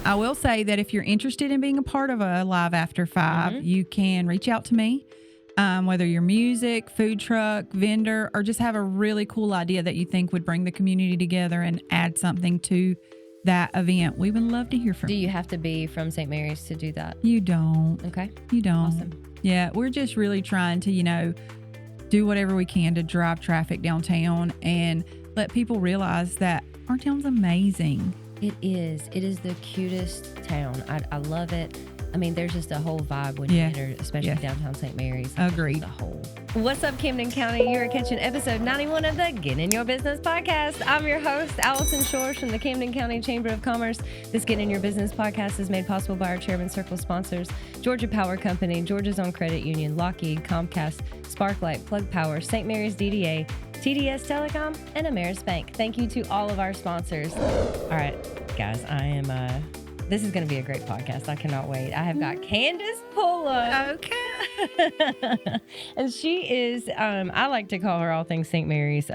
I will say that if you're interested in being a part of a Live After 5, you can reach out to me, whether you're music, food truck, vendor, or just have a really cool idea that you think would bring the community together and add something to that event. We would love to hear from you. Do you have to be from St. Mary's to do that? You don't. Okay. You don't. Awesome. Yeah, we're just really trying to, do whatever we can to drive traffic downtown and let people realize that our town's amazing. It is. It is the cutest town. I love it. I mean, there's just a whole vibe when you enter, especially downtown St. Mary's. Agreed. The whole. What's up, Camden County? You're catching episode 91 of the Get In Your Business podcast. I'm your host, Allison Shores from the Camden County Chamber of Commerce. This Get In Your Business podcast is made possible by our Chairman Circle sponsors, Georgia Power Company, Georgia's Own Credit Union, Lockheed, Comcast, Sparklight, Plug Power, St. Mary's DDA, TDS Telecom, and Ameris Bank. Thank you to all of our sponsors. All right, guys, this is going to be a great podcast. I cannot wait. I have got Candace Pullum. Okay. And she is, I like to call her all things St. Mary's.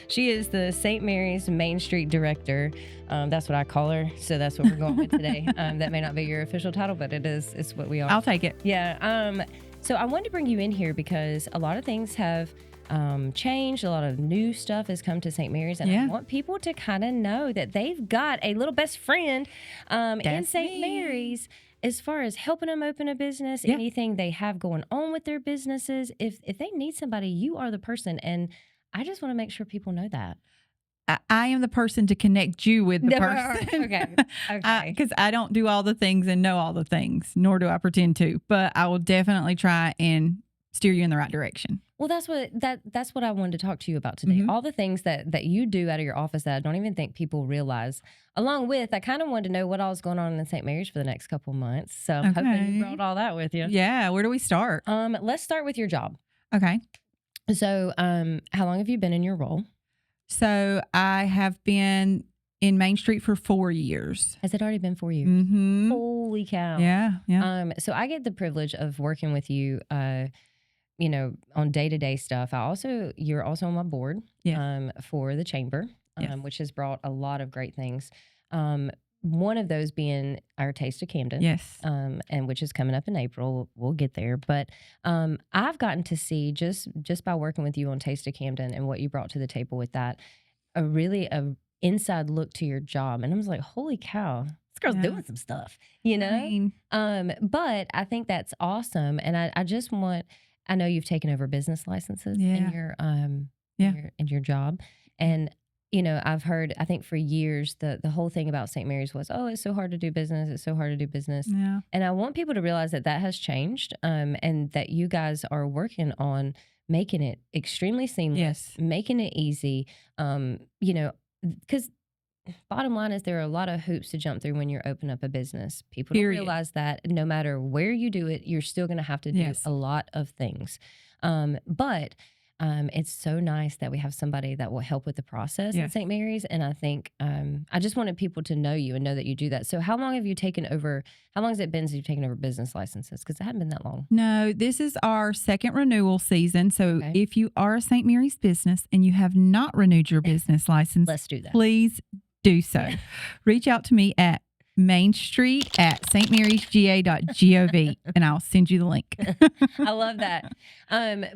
She is the St. Mary's Main Street Director. That's what I call her. So that's what we're going with today. That may not be your official title, but it's what we are. I'll take it. Yeah. So I wanted to bring you in here because a lot of things have changed. A lot of new stuff has come to St. Mary's, and I want people to kind of know that they've got a little best friend in St. Mary's as far as helping them open a business, anything they have going on with their businesses. If they need somebody, you are the person, and I just want to make sure people know that. I am the person to connect you with the person. Okay. Because I don't do all the things and know all the things, nor do I pretend to. But I will definitely try and steer you in the right direction. Well, that's what I wanted to talk to you about today. Mm-hmm. All the things that you do out of your office that I don't even think people realize. Along with, I kind of wanted to know what all is going on in St. Mary's for the next couple of months. So I'm hoping you brought all that with you. Yeah. Where do we start? Let's start with your job. Okay. So how long have you been in your role? So I have been in Main Street for 4 years. Has it already been 4 years? Mm-hmm. Holy cow. Yeah. So I get the privilege of working with you on day-to-day stuff. You're also on my board for the chamber, which has brought a lot of great things. One of those being our Taste of Camden. Yes. And which is coming up in April. We'll get there. But I've gotten to see just by working with you on Taste of Camden and what you brought to the table with that, a inside look to your job. And I was like, holy cow, this girl's doing some stuff, But I think that's awesome. And I know you've taken over business licenses in your job. And, I've heard, I think for years, the whole thing about St. Mary's was, it's so hard to do business. It's so hard to do business. Yeah. And I want people to realize that has changed and that you guys are working on making it extremely seamless, making it easy, because bottom line is there are a lot of hoops to jump through when you're opening up a business. People don't realize that no matter where you do it, you're still going to have to do a lot of things. But it's so nice that we have somebody that will help with the process at St. Mary's. And I think I just wanted people to know you and know that you do that. So how long has it been since you've taken over business licenses? Because it hadn't been that long. No, this is our second renewal season. So if you are a St. Mary's business and you have not renewed your business license, let's do that. Please do so. Reach out to me at mainstreet@stmarysga.gov and I'll send you the link. I love that.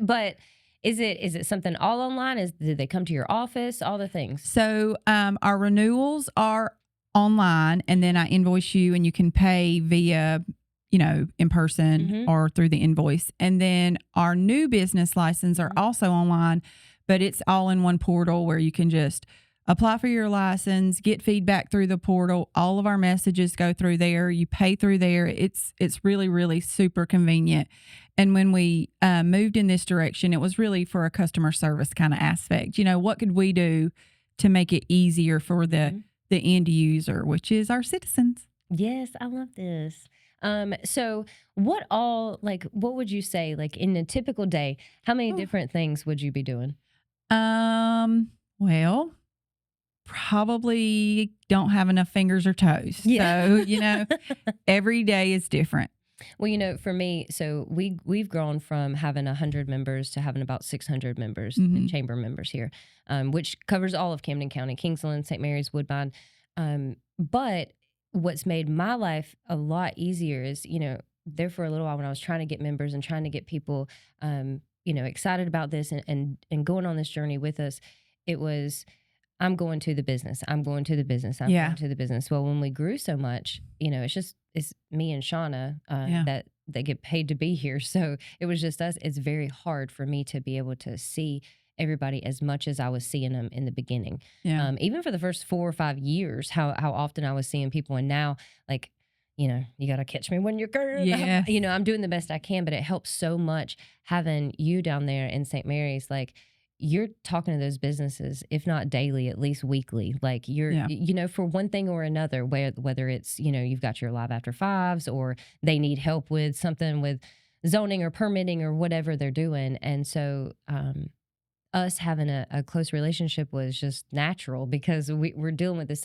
But is it something all online? Did they come to your office? All the things. So our renewals are online, and then I invoice you, and you can pay via, in person or through the invoice. And then our new business license are also online, but it's all in one portal where you can just apply for your license, get feedback through the portal. All of our messages go through there. You pay through there. It's really, really super convenient. And when we moved in this direction, it was really for a customer service kind of aspect. What could we do to make it easier for the end user, which is our citizens? Yes, I love this. So what would you say, in a typical day, how many different things would you be doing? Well, probably don't have enough fingers or toes. Yeah. So, every day is different. Well, for me, so we've grown from having 100 members to having about 600 members, chamber members here, which covers all of Camden County, Kingsland, St. Mary's, Woodbine. But what's made my life a lot easier is, there for a little while when I was trying to get members and trying to get people, excited about this and going on this journey with us, it was, I'm going to the business. I'm going to the business. I'm going to the business. Well, when we grew so much, it's me and Shauna that get paid to be here. So it was just us. It's very hard for me to be able to see everybody as much as I was seeing them in the beginning. Yeah. Even for the first 4 or 5 years, how often I was seeing people. And now, like, you got to catch me when you're good. Yeah. I'm doing the best I can, but it helps so much having you down there in St. Mary's. Like, you're talking to those businesses, if not daily, at least weekly. Like you're, for one thing or another, whether it's, you've got your live after fives or they need help with something with zoning or permitting or whatever they're doing. And so us having a close relationship was just natural because we're dealing with the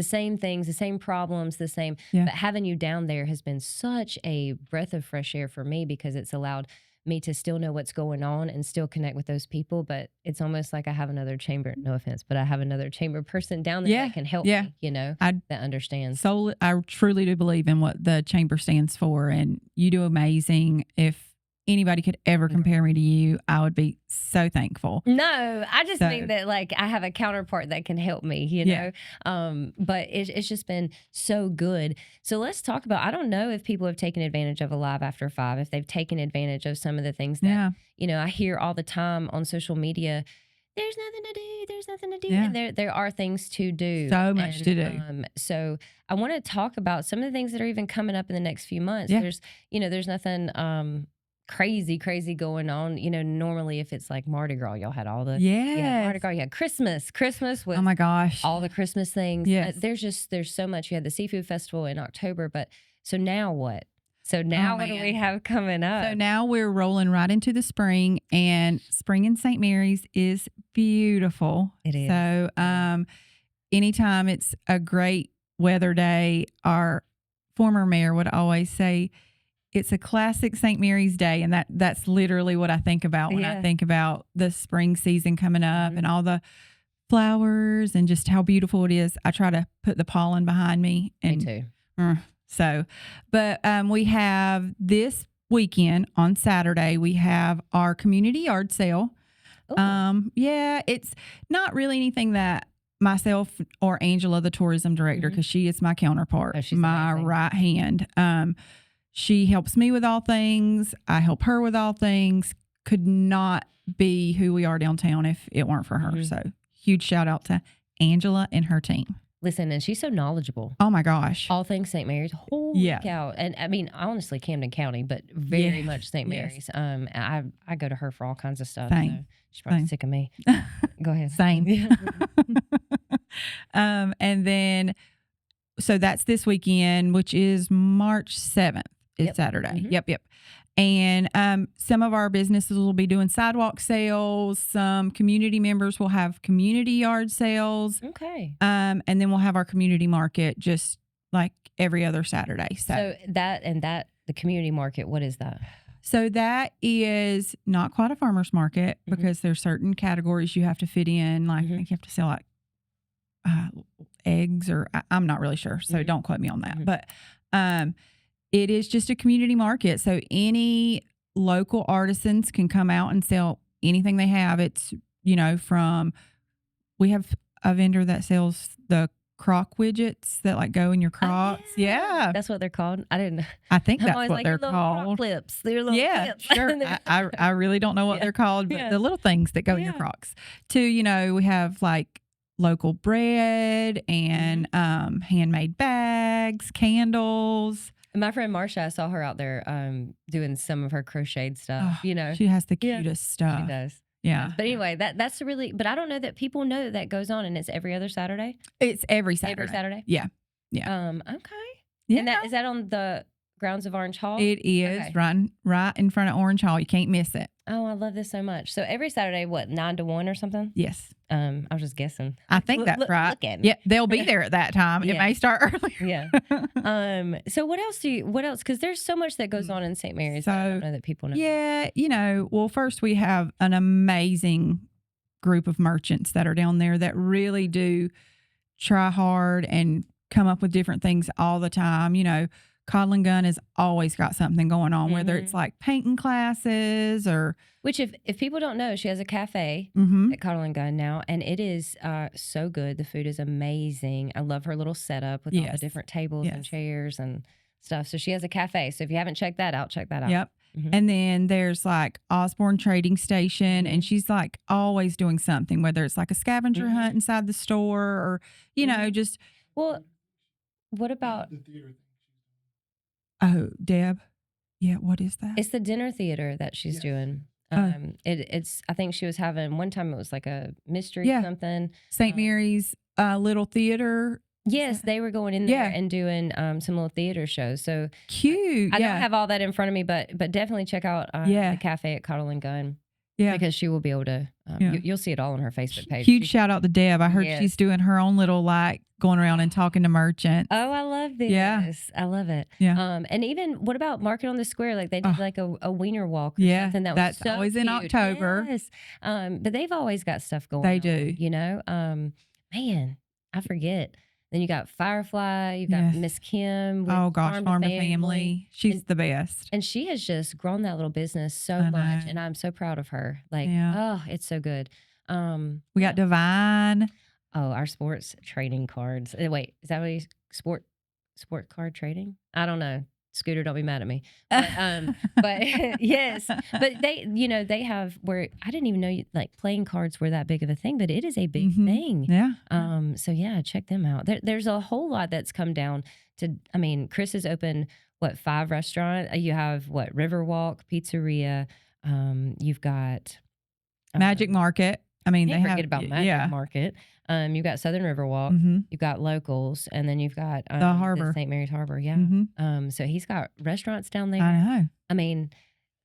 same things, the same problems, but having you down there has been such a breath of fresh air for me because it's allowed me to still know what's going on and still connect with those people. But it's almost like I have another chamber, no offense, but I have another chamber person down there that can help me, that understands. So I truly do believe in what the chamber stands for, and you do amazing. If anybody could ever compare me to you, I would be so thankful. No, I just think that like I have a counterpart that can help me, know. But it's just been so good. So let's talk about, I don't know if people have taken advantage of a live after 5, if they've taken advantage of some of the things that, I hear all the time on social media. There's nothing to do. Yeah. And there are things to do. So much to do. So I want to talk about some of the things that are even coming up in the next few months. Yeah. There's nothing crazy going on. Normally if it's like Mardi Gras, y'all had all the Mardi Gras, you had Christmas with oh my gosh, all the Christmas things. Yes. There's so much. You had the seafood festival in October, but so now what? So now what do we have coming up? So now we're rolling right into the spring, and spring in St. Mary's is beautiful. It is. So anytime it's a great weather day, our former mayor would always say, it's a classic St. Mary's Day, and that's literally what I think about when I think about the spring season coming up and all the flowers and just how beautiful it is. I try to put the pollen behind me. And, me too. But we have this weekend on Saturday, we have our community yard sale. Ooh. It's not really anything that myself or Angela, the tourism director, because she is my counterpart, my amazing right hand. She helps me with all things. I help her with all things. Could not be who we are downtown if it weren't for her. Mm-hmm. So huge shout out to Angela and her team. Listen, and she's so knowledgeable. Oh my gosh. All things St. Mary's. Holy cow. And I mean, honestly, Camden County, but very much St. Mary's. I go to her for all kinds of stuff. Same. So she's probably sick of me. Go ahead. Same. And then, so that's this weekend, which is March 7th. It's Saturday. Mm-hmm. Yep. And some of our businesses will be doing sidewalk sales. Some community members will have community yard sales. Okay. And then we'll have our community market just like every other Saturday. So the community market, what is that? So that is not quite a farmer's market because there's certain categories you have to fit in. Like I think you have to sell like eggs or I'm not really sure. So don't quote me on that. But it is just a community market. So any local artisans can come out and sell anything they have. It's, we have a vendor that sells the crock widgets that like go in your Crocs. Yeah. That's what they're called. I didn't know. I think that's what they're called. Croc clips. They're little clips. Sure. I really don't know what they're called, but the little things that go in your Crocs. We have like local bread and handmade bags, candles. My friend Marsha, I saw her out there doing some of her crocheted stuff. She has the cutest stuff. She does. Yeah. But anyway, that's really, but I don't know that people know that goes on, and it's every other Saturday. It's every Saturday. Every Saturday? Yeah. Okay. Yeah. And is that on the grounds of Orange Hall? It is right in front of Orange Hall. You can't miss it. Oh, I love this so much. So every Saturday, what, 9 to 1 or something? Yes. I was just guessing. I think that's right. Look at me. Yeah, they'll be there at that time. It may start earlier. Yeah. So what else? Because there's so much that goes on in St. Mary's that I don't know that people know. Yeah, well, first we have an amazing group of merchants that are down there that really do try hard and come up with different things all the time. You know, Coddle and Gun has always got something going on, whether it's like painting classes or. Which, if people don't know, she has a cafe at Coddle and Gun now, and it is so good. The food is amazing. I love her little setup with all the different tables and chairs and stuff. So she has a cafe. So if you haven't checked that out, check that out. Yep. And then there's like Osborne Trading Station, and she's like always doing something, whether it's like a scavenger hunt inside the store or, you know, just. Well, what about the theater thing? Oh, Deb. Yeah, what is that? It's the dinner theater that she's doing. It's I think she was having one time it was like a mystery something. St. Mary's little theater. Yes, they were going in there and doing some little theater shows. So cute. I don't have all that in front of me, but definitely check out the cafe at Coddle and Gun. Yeah, because she will be able to. You'll see it all on her Facebook page. Huge shout out to Deb. I heard she's doing her own little like going around and talking to merchants. Oh, I love this. Yeah, I love it. Yeah. And even what about Market on the Square? Like they did like a wiener walk. Or something that that's was so always cute. in October. Yes. But they've always got stuff going. They on, do. You know. Man, I forget. Then you got Firefly, you've got Miss Kim. Oh gosh, Farm to Family. She's the best. And she has just grown that little business so much. And I'm so proud of her. Like, oh, it's so good. We got Divine. Oh, our sports trading cards. Wait, is that what he's sport card trading? I don't know. Scooter, don't be mad at me. But yes, but they have where I didn't even know like playing cards were that big of a thing, but it is a big thing. Yeah. So yeah, check them out. There's a whole lot that's come down to. I mean, Chris has opened 5 restaurants. You have Riverwalk Pizzeria. You've got Magic Market. I mean, they forget about Magic Market. You've got Southern Riverwalk, you've got Locals, and then you've got the Harbor, St. Mary's Harbor. Yeah. So he's got restaurants down there. I know. I mean,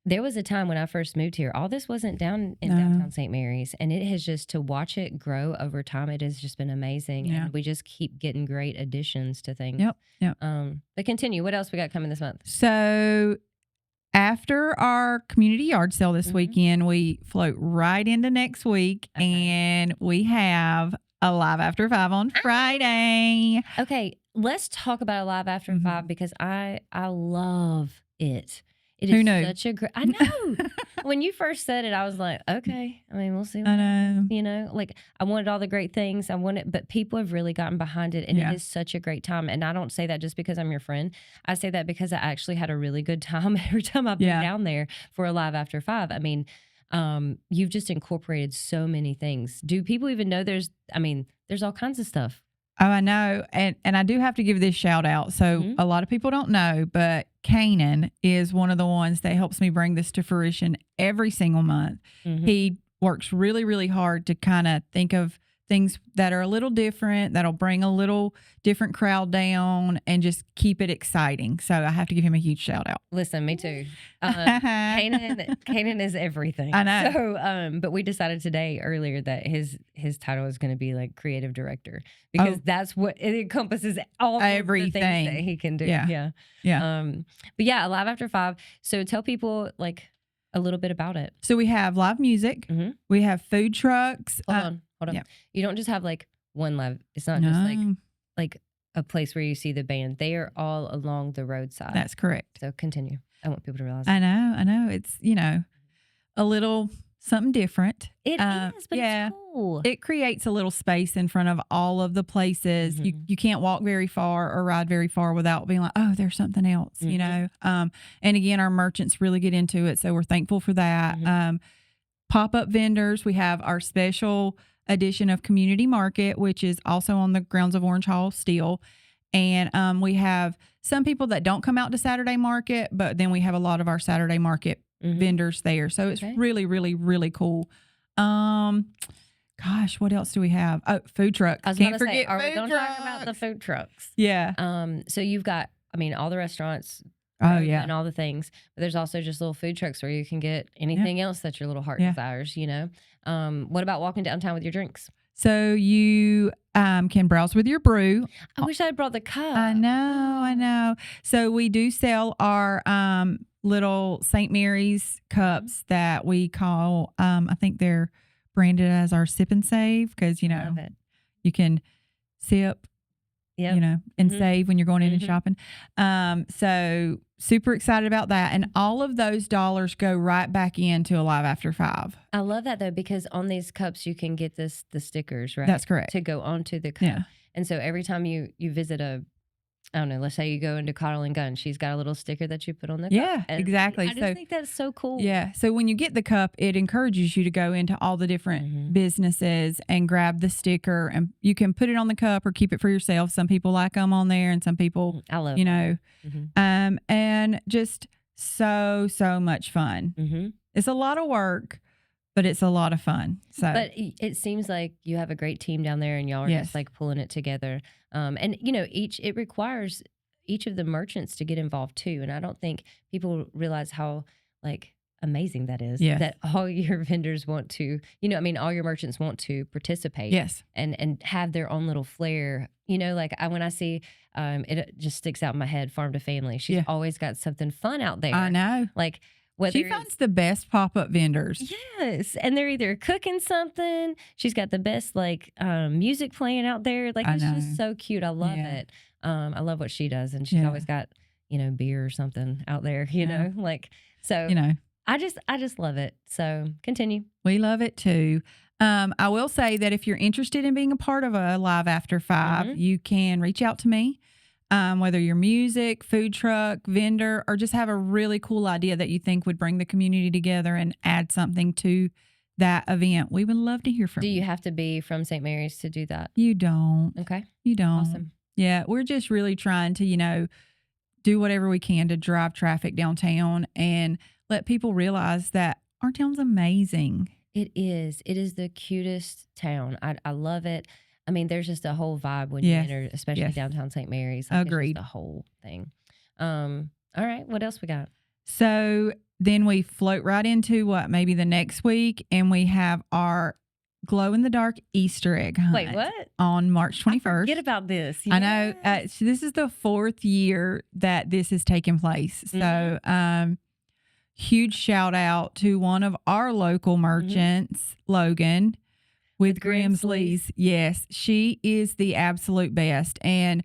there was a time when I first moved here, all this wasn't down in downtown St. Mary's, and it has just to watch it grow over time. It has just been amazing, and we just keep getting great additions to things. Yep. But continue. What else we got coming this month? So. After our community yard sale this weekend, we float right into next week, and we have a Live After 5 on Friday. Okay, let's talk about a Live After 5 because I love it. It is such a great. I know. When you first said it, I was like, okay. I mean, we'll see. I know. You know, like I wanted all the great things. But people have really gotten behind it, and it is such a great time. And I don't say that just because I'm your friend. I say that because I actually had a really good time every time I've been down there for a Live After 5. I mean, you've just incorporated so many things. Do people even know there's all kinds of stuff. Oh, I know. And I do have to give this shout out. So a lot of people don't know, but Kanan is one of the ones that helps me bring this to fruition every single month. He works really, really hard to kind of think of things that are a little different, that'll bring a little different crowd down and just keep it exciting. So I have to give him a huge shout out. Listen, me too. Kanan is everything. I know. So, but we decided today earlier that his title is going to be like creative director because that's what it encompasses all everything of the things that he can do. Yeah. But yeah, Live After 5. So tell people like a little bit about it. So we have live music. We have food trucks. Hold on. Yeah. You don't just have like one live. It's not just like a place where you see the band. They are all along the roadside. That's correct. So continue. I want people to realize that. I know. It's, a little something different. It is, but it's cool. It creates a little space in front of all of the places. You can't walk very far or ride very far without being like, oh, there's something else, And again, our merchants really get into it. So we're thankful for that. Pop-up vendors. We have our special edition of Community Market, which is also on the grounds of Orange Hall still. And we have some people that don't come out to Saturday market, but then we have a lot of our Saturday market vendors there. So it's really, really, really cool. Gosh, what else do we have? Oh, food trucks. I was going to say, are we going to talk about the food trucks? Yeah. So you've got, all the restaurants. Oh, yeah. And all the things. But there's also just little food trucks where you can get anything else that your little heart desires, What about walking downtown with your drinks? So you can browse with your brew. I wish I had brought the cup. I know. So we do sell our little St. Mary's cups that we call, I think they're branded as our Sip and Save because, you can sip and save when you're going in and shopping. So super excited about that. And all of those dollars go right back into Alive After 5. I love that though, because on these cups you can get the stickers, right? That's correct. To go onto the cup. Yeah. And so every time you visit I don't know, let's say you go into Cottle and Gun, she's got a little sticker that you put on the cup. Yeah, and exactly. I just think that's so cool. Yeah. So when you get the cup, it encourages you to go into all the different businesses and grab the sticker, and you can put it on the cup or keep it for yourself. Some people like them on there, and some people, I love and just so much fun. It's a lot of work, but it's a lot of fun. So, but it seems like you have a great team down there, and y'all are just like pulling it together. And it requires each of the merchants to get involved too. And I don't think people realize how like amazing that is. Yes. That all your vendors want to, all your merchants want to participate. Yes. And have their own little flair. Like when I see, it just sticks out in my head, Farm to Family. She's always got something fun out there. I know. Like, she finds the best pop-up vendors. Yes. And they're either cooking something. She's got the best music playing out there. Like, it's just so cute. I love it. I love what she does. And she's always got, beer or something out there, know, I just love it. So continue. We love it too. I will say that if you're interested in being a part of a Live After 5, you can reach out to me. Whether you're music, food truck, vendor, or just have a really cool idea that you think would bring the community together and add something to that event, we would love to hear from you. Do you have to be from St. Mary's to do that? You don't. Okay. You don't. Awesome. Yeah, we're just really trying to, do whatever we can to drive traffic downtown and let people realize that our town's amazing. It is. It is the cutest town. I love it. I mean, there's just a whole vibe when you enter, especially downtown St. Mary's. Like, agreed. It's just the whole thing. All right. What else we got? So then we float right into maybe the next week, and we have our glow-in-the-dark Easter egg hunt. Wait, what? On March 21st. Forget about this. Yes. I know. So this is the 4th year that this has taken place. So huge shout out to one of our local merchants, Logan, with Grimsley's. Yes, she is the absolute best. And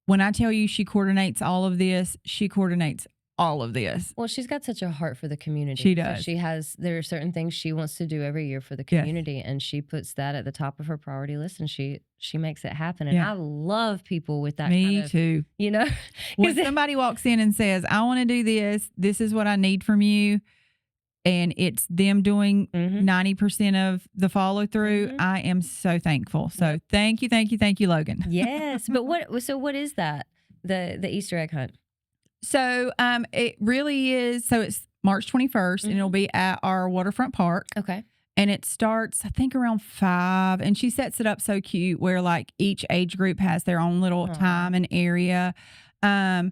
when I tell you she coordinates all of this, she coordinates all of this. Well, she's got such a heart for the community. She does. So there are certain things she wants to do every year for the community, and she puts that at the top of her priority list, and she makes it happen. And I love people with that. Me too. When somebody walks in and says, I want to do this is what I need from you, and it's them doing 90% of the follow through, I am so thankful. So thank you, Logan. Yes. But what is that? The Easter egg hunt? So it really is. So it's March 21st, and it'll be at our Waterfront Park. Okay. And it starts, I think, around 5. And she sets it up so cute where like each age group has their own little time and area. I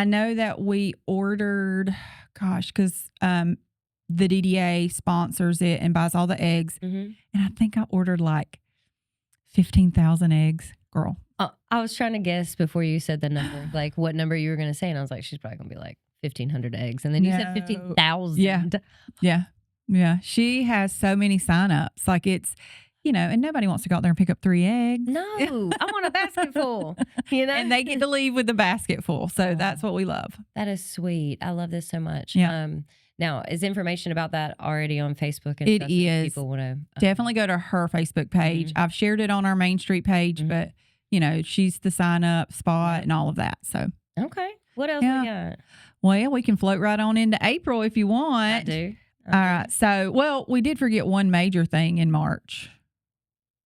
know that we ordered, because the DDA sponsors it and buys all the eggs. And I think I ordered like 15,000 eggs, girl. I was trying to guess before you said the number, like what number you were going to say. And I was like, she's probably going to be like 1,500 eggs. And then you said 15,000. Yeah. She has so many signups. Like it's, and nobody wants to go out there and pick up 3 eggs. No, I want a basket full, And they get to leave with the basket full. So that's what we love. That is sweet. I love this so much. Yeah. Now, is information about that already on Facebook? And it is. People want to definitely go to her Facebook page. I've shared it on our Main Street page, but she's the sign up spot and all of that. So okay, what else we got? Well, we can float right on into April if you want. I do. All right. So, we did forget one major thing in March.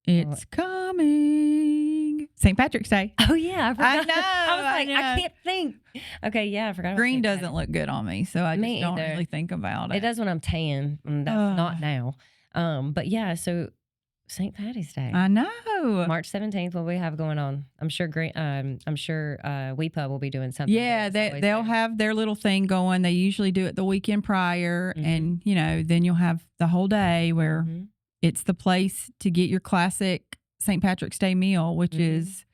It's coming. St. Patrick's Day. Oh, yeah. I forgot. I know. I was like, I can't think. Okay, yeah, I forgot. Green doesn't look good on me, so I just don't really think about it. It does when I'm tan. And that's not now. But yeah, so St. Patty's Day. I know. March 17th, what we have going on? I'm sure WePub will be doing something. Yeah, they'll have their little thing going. They usually do it the weekend prior, and then you'll have the whole day where it's the place to get your classic St. Patrick's Day meal, which is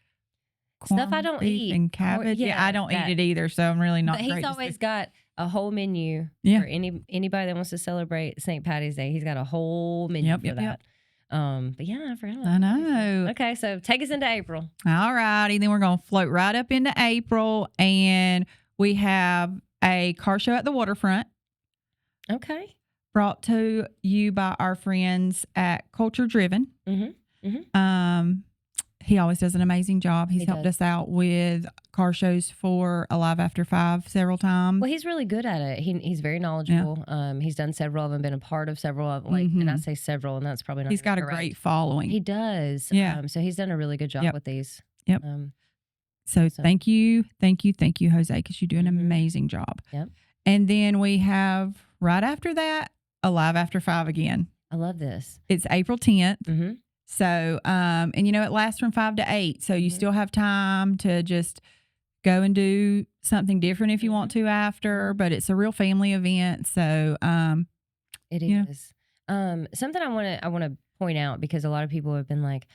stuff I don't eat and cabbage. Yeah, I don't eat it either, so I'm really not. But he's always got a whole menu for anybody that wants to celebrate St. Patty's Day. He's got a whole menu for that. But yeah, I forgot about I know. Okay, so take us into April. All righty. Then we're going to float right up into April, and we have a car show at the Waterfront. Okay. Brought to you by our friends at Culture Driven. He always does an amazing job. He's helped us out with car shows for Alive After 5 several times. Well, he's really good at it. He's very knowledgeable. Yeah. He's done several of them, been a part of several of them. And I say several, and that's probably not He's got correct. a great following. He does. Yeah. So he's done a really good job with these. Yep. So thank you, Jose, because you do an amazing job. Yep. And then we have, right after that, Alive After 5 again. I love this. It's April 10th. So, and it lasts from 5 to 8. So you still have time to just go and do something different if you want to after, but it's a real family event. So, it is. Something I want to point out, because a lot of people have been like,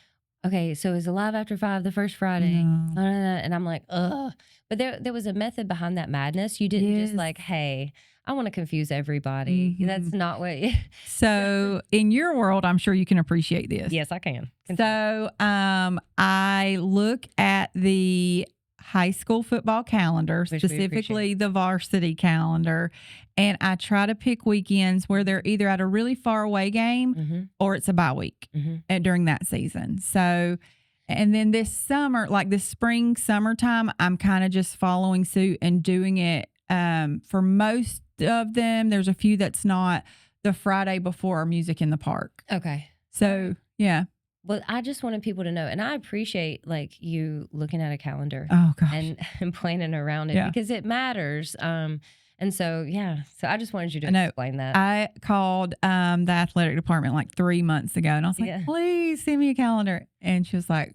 okay, so is Alive After 5 the first Friday? No. And I'm like, ugh. But there was a method behind that madness. You didn't just like, hey, I want to confuse everybody. That's not what. So in your world, I'm sure you can appreciate this. Yes, I can. So I look at the high school football calendar, specifically the varsity calendar, and I try to pick weekends where they're either at a really far away game or it's a bye week during that season. So, and then this summer, like this spring, summertime, I'm kind of just following suit and doing it for most of them. There's a few that's not the Friday before Music in the Park. Okay. So, yeah. Well, I just wanted people to know, and I appreciate like you looking at a calendar and planning around it because it matters. And so, so I just wanted you to explain that. I called the athletic department like 3 months ago, and I was like, please send me a calendar. And she was like,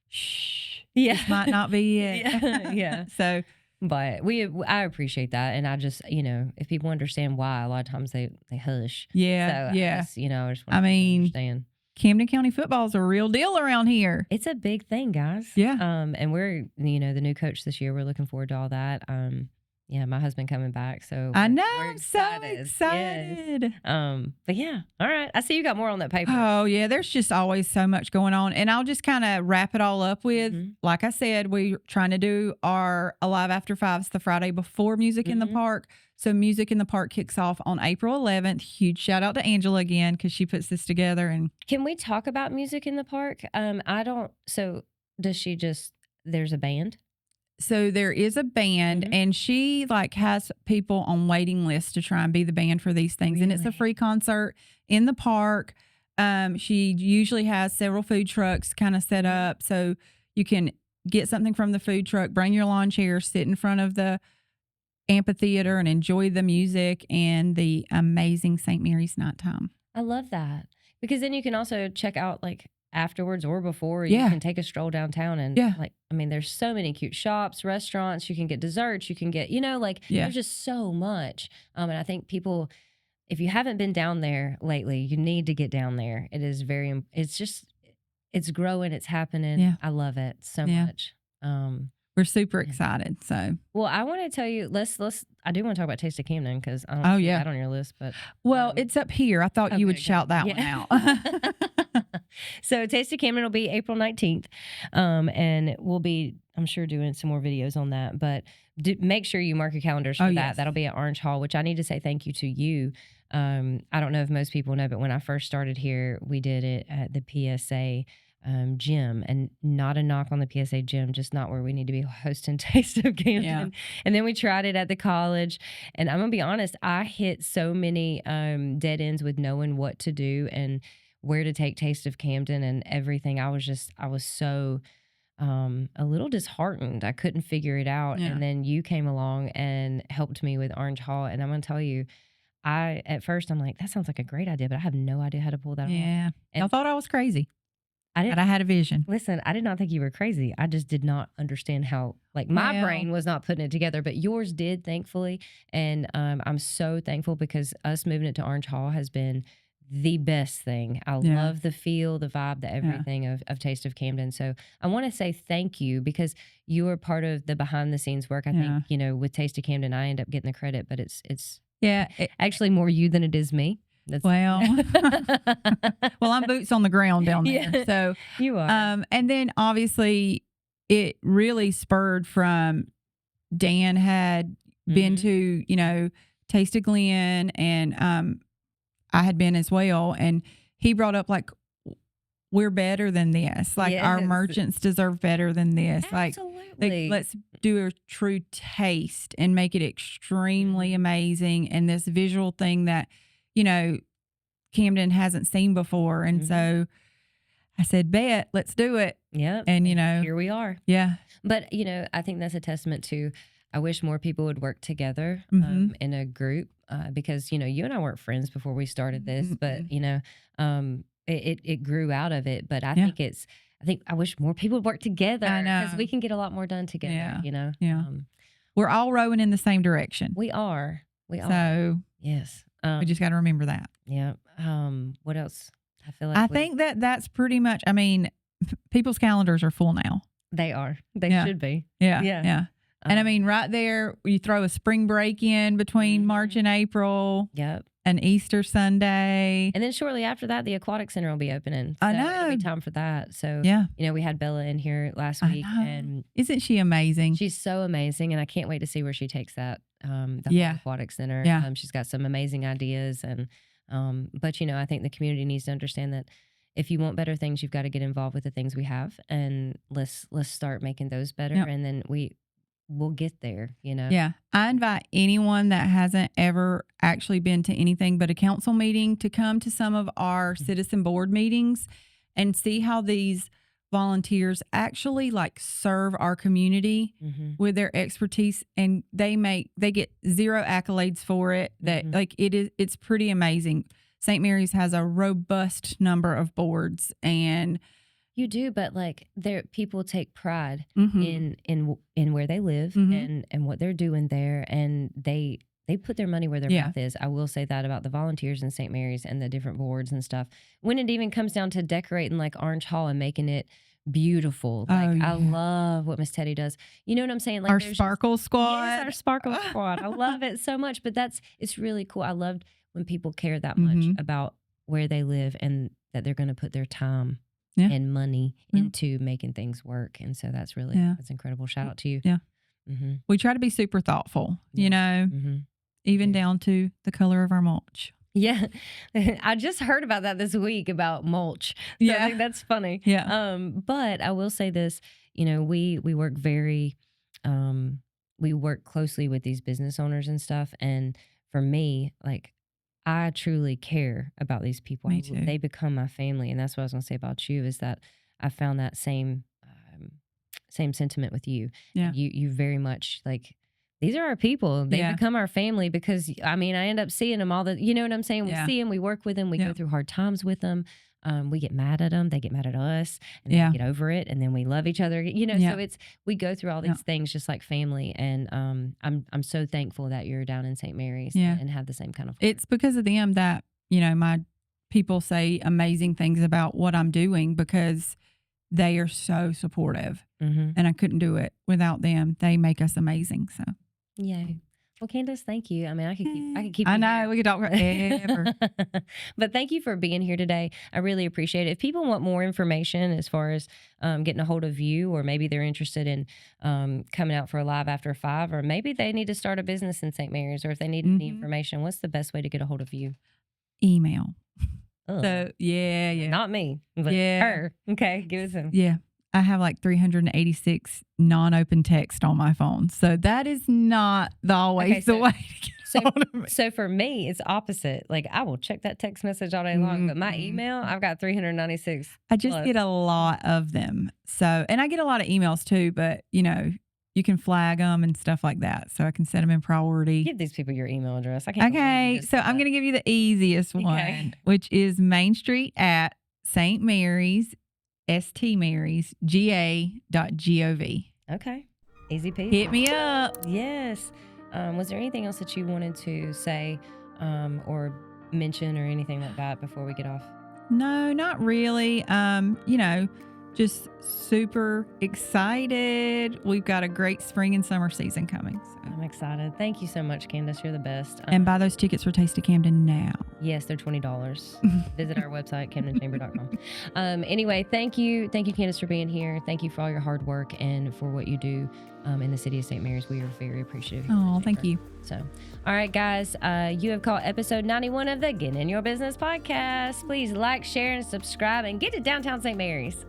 shh, this might not be it. So, but I appreciate that. And I just, if people understand why, a lot of times they hush. Yeah. So I just want to understand. Camden County football is a real deal around here. It's a big thing, guys. Yeah. And we're, the new coach this year. We're looking forward to all that. My husband coming back. So I know. I'm so excited. Yes. But yeah. All right. I see you got more on that paper. Oh, yeah. There's just always so much going on. And I'll just kind of wrap it all up with, like I said, we're trying to do our Alive After 5s the Friday before Music in the Park. So Music in the Park kicks off on April 11th. Huge shout out to Angela again, because she puts this together. And can we talk about Music in the Park? So does she there's a band? So there is a band, and she has people on waiting lists to try and be the band for these things. Really? And it's a free concert in the park. She usually has several food trucks kind of set up, so you can get something from the food truck, bring your lawn chair, sit in front of the amphitheater and enjoy the music and the amazing St. Mary's nighttime. I love that, because then you can also check out afterwards or before. You can take a stroll downtown and there's so many cute shops, restaurants. You can get desserts. You can get, there's just so much. And I think people, if you haven't been down there lately, you need to get down there. It is it's growing. It's happening. Yeah. I love it so much. We're super excited. So, well, I want to tell you, I do want to talk about Taste of Camden, because I don't see that on your list, but it's up here. I thought you would shout that one out. So Taste of Camden will be April 19th. And we'll be, I'm sure, doing some more videos on that, but make sure you mark your calendars for that. Yes. That'll be at Orange Hall, which I need to say thank you to you. I don't know if most people know, but when I first started here, we did it at the PSA gym, and not a knock on the PSA gym, just not where we need to be hosting Taste of Camden. Yeah. And then we tried it at the college, and I'm gonna be honest, I hit so many dead ends with knowing what to do and where to take Taste of Camden and everything. I was so a little disheartened. I couldn't figure it out. Yeah. And then you came along and helped me with Orange Hall, and I'm gonna tell you, at first I'm like, that sounds like a great idea, but I have no idea how to pull that off. Yeah. I thought I was crazy. But I had a vision. Listen, I did not think you were crazy. I just did not understand how, my brain was not putting it together, but yours did, thankfully. And I'm so thankful, because us moving it to Orange Hall has been the best thing. I love the feel, the vibe, the everything of Taste of Camden. So I want to say thank you, because you are part of the behind the scenes work. I think, with Taste of Camden, I end up getting the credit, but it's actually more you than it is me. Well, I'm boots on the ground down there. Yeah, so you are. And then obviously it really spurred from Dan had been to, Taste of Glen, and I had been as well. And he brought up like, we're better than this. Like our merchants deserve better than this. Absolutely. Like let's do a true taste and make it extremely amazing. And this visual thing that, Camden hasn't seen before. And so I said, bet, let's do it. Yep. And, here we are. Yeah. But, I think that's a testament to, I wish more people would work together in a group because, you and I weren't friends before we started this, but, it grew out of it. But I think I wish more people would work together because we can get a lot more done together, Yeah. We're all rowing in the same direction. We are. So yes. We just got to remember that. Yeah. What else? I think that's pretty much, people's calendars are full now. They are. They should be. Yeah. And right there, you throw a spring break in between March and April. Yep. An Easter Sunday. And then shortly after that, the Aquatic Center will be opening. So I know. It'll be time for that. So, we had Bella in here last week. And isn't she amazing? She's so amazing. And I can't wait to see where she takes that, the whole Aquatic Center. Yeah. She's got some amazing ideas. And, but, I think the community needs to understand that if you want better things, you've got to get involved with the things we have. And let's start making those better. Yep. And then we'll get there, Yeah. I invite anyone that hasn't ever actually been to anything but a council meeting to come to some of our citizen board meetings and see how these volunteers actually serve our community with their expertise, and they get zero accolades for it. That it's pretty amazing. St. Mary's has a robust number of boards, and you do, but people take pride in where they live and what they're doing there, and they put their money where their mouth is. I will say that about the volunteers in St. Mary's and the different boards and stuff. When it even comes down to decorating Orange Hall and making it beautiful, I love what Miss Teddy does. You know what I'm saying? Our Sparkle Squad. Yes, our Sparkle Squad. I love it so much. But it's really cool. I loved when people care that much about where they live and that they're going to put their time and money into making things work. And so that's really, that's incredible. Shout out to you. Yeah. We try to be super thoughtful, even down to the color of our mulch. Yeah. I just heard about that this week about mulch. So I think that's funny. Yeah. But I will say this, we work we work closely with these business owners and stuff. And for me, I truly care about these people. Me too. They become my family. And that's what I was going to say about you is that I found that same sentiment with you. Yeah. You very much these are our people. They become our family because, I end up seeing them all you know what I'm saying? We see them, we work with them, we go through hard times with them. We get mad at them, they get mad at us, and then we get over it, and then we love each other. So we go through all these things just like family. And I'm so thankful that you're down in St. Mary's and have the same kind of. It's because of them that my people say amazing things about what I'm doing because they are so supportive, and I couldn't do it without them. They make us amazing. So. Yay. Well, Candace, thank you. I could keep. I know we could talk forever. But thank you for being here today. I really appreciate it. If people want more information as far as getting a hold of you, or maybe they're interested in coming out for a live after 5, or maybe they need to start a business in St. Mary's, or if they need any information, what's the best way to get a hold of you? Email. Ugh. So Not me, but her. Okay, give us some. Yeah. I have 386 non-open text on my phone. So that is not always the way to get hold of me. So for me, it's opposite. I will check that text message all day long, but my email, I've got 396. I just get a lot of them. So, and I get a lot of emails too, but you can flag them and stuff like that. So I can set them in priority. Give these people your email address. I can't. Okay. So I'm going to give you the easiest one, which is Main Street at St. Mary's. stmarysga.gov. Okay. Easy peasy. Hit me up. Yes. Was there anything else that you wanted to say or mention or anything like that before we get off? No, not really. Just super excited. We've got a great spring and summer season coming. So. I'm excited. Thank you so much, Candace. You're the best. And buy those tickets for Taste of Camden now. Yes, they're $20. Visit our website, CamdenChamber.com. Anyway, thank you, Candace, for being here. Thank you for all your hard work and for what you do in the city of St. Mary's. We are very appreciative. Oh, thank you. So, all right, guys, you have caught episode 91 of the Get in Your Business podcast. Please like, share, and subscribe, and get to downtown St. Mary's.